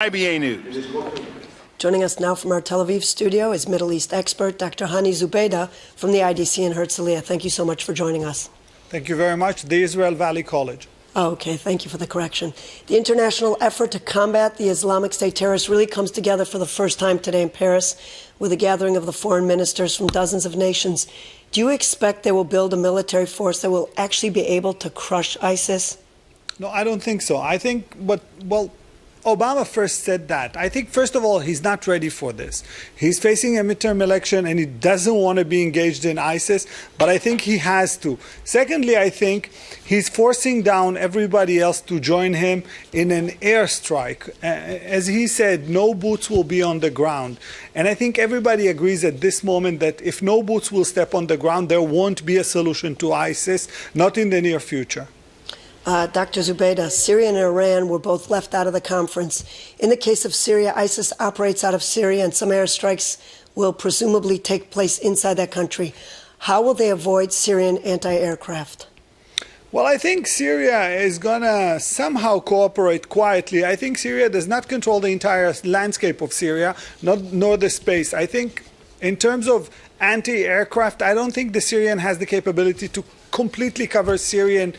IBA News. Joining us now from our Tel Aviv studio is Middle East expert Dr. Hani Zubeida from the IDC in Herzliya. Thank you so much for joining us. Thank you very much. The Israel Valley College. Oh, okay. Thank you for the correction. The international effort to combat the Islamic State terrorists really comes together for the first time today in Paris with a gathering of the foreign ministers from dozens of nations. Do you expect they will build a military force that will actually be able to crush ISIS? No, I don't think so. I think Obama first said that. I think, first of all, he's not ready for this. He's facing a midterm election and he doesn't want to be engaged in ISIS, but I think he has to. Secondly, I think he's forcing down everybody else to join him in an airstrike. As he said, no boots will be on the ground. And I think everybody agrees at this moment that if no boots will step on the ground, there won't be a solution to ISIS, not in the near future. Dr. Zubeida, Syria and Iran were both left out of the conference. In the case of Syria, ISIS operates out of Syria, and some airstrikes will presumably take place inside that country. How will they avoid Syrian anti-aircraft? Well, I think Syria is going to somehow cooperate quietly. I think Syria does not control the entire landscape of Syria, nor the space. I think in terms of anti-aircraft, I don't think the Syrian has the capability to completely cover Syrian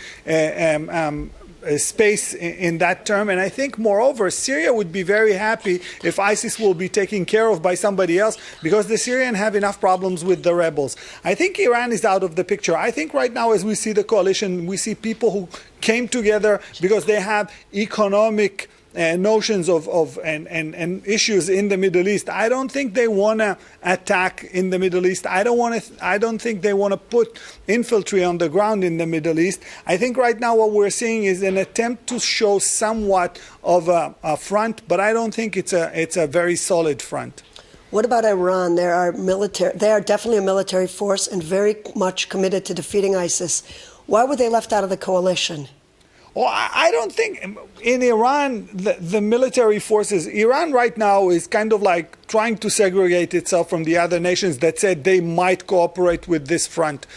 space in that term. And I think, moreover, Syria would be very happy if ISIS will be taken care of by somebody else, because the Syrians have enough problems with the rebels. I think Iran is out of the picture. I think right now, as we see the coalition, we see people who came together because they have economic notions and issues in the Middle East. I don't think they want to attack in the Middle East. I don't think they want to put infantry on the ground in the Middle East. I think right now what we're seeing is an attempt to show somewhat of a front, but I don't think it's a very solid front. What about Iran? They are definitely a military force and very much committed to defeating ISIS. Why were they left out of the coalition? Well, I don't think in Iran, the military forces, Iran right now is kind of like trying to segregate itself from the other nations that said they might cooperate with this front.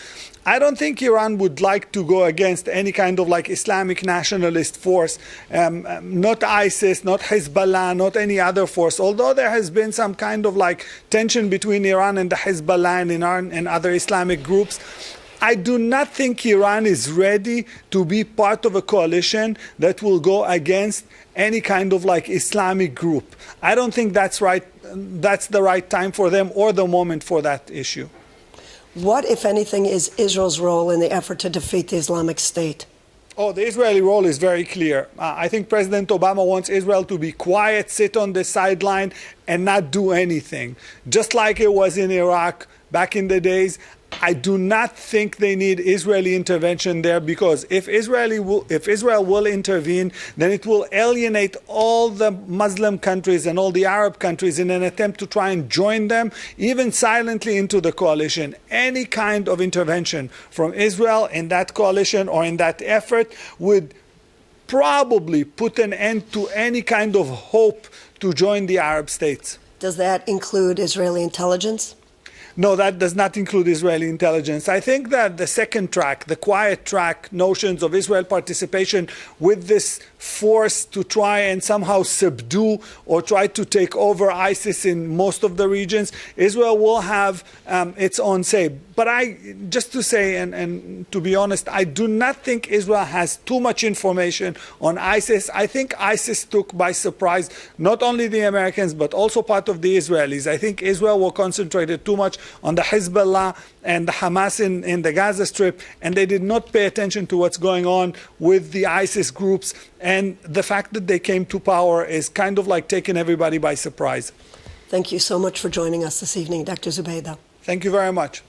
I don't think Iran would like to go against any kind of like Islamic nationalist force, not ISIS, not Hezbollah, not any other force, although there has been some kind of like tension between Iran and the Hezbollah and Iran and other Islamic groups. I do not think Iran is ready to be part of a coalition that will go against any kind of like Islamic group. I don't think that's right. That's the right time for them or the moment for that issue. What, if anything, is Israel's role in the effort to defeat the Islamic State? Oh, the Israeli role is very clear. I think President Obama wants Israel to be quiet, sit on the sideline, and not do anything. Just like it was in Iraq back in the days. I do not think they need Israeli intervention there, because if Israel will intervene, then it will alienate all the Muslim countries and all the Arab countries in an attempt to try and join them, even silently, into the coalition. Any kind of intervention from Israel in that coalition or in that effort would probably put an end to any kind of hope to join the Arab states. Does that include Israeli intelligence? No, that does not include Israeli intelligence. I think that the second track, the quiet track notions of Israel participation with this force to try and somehow subdue or try to take over ISIS in most of the regions, Israel will have its own say. But just to say, and to be honest, I do not think Israel has too much information on ISIS. I think ISIS took by surprise not only the Americans, but also part of the Israelis. I think Israel will concentrate too much on the Hezbollah and the Hamas in the Gaza Strip, and they did not pay attention to what's going on with the ISIS groups. And the fact that they came to power is kind of like taking everybody by surprise. Thank you so much for joining us this evening, Dr. Zubeida. Thank you very much.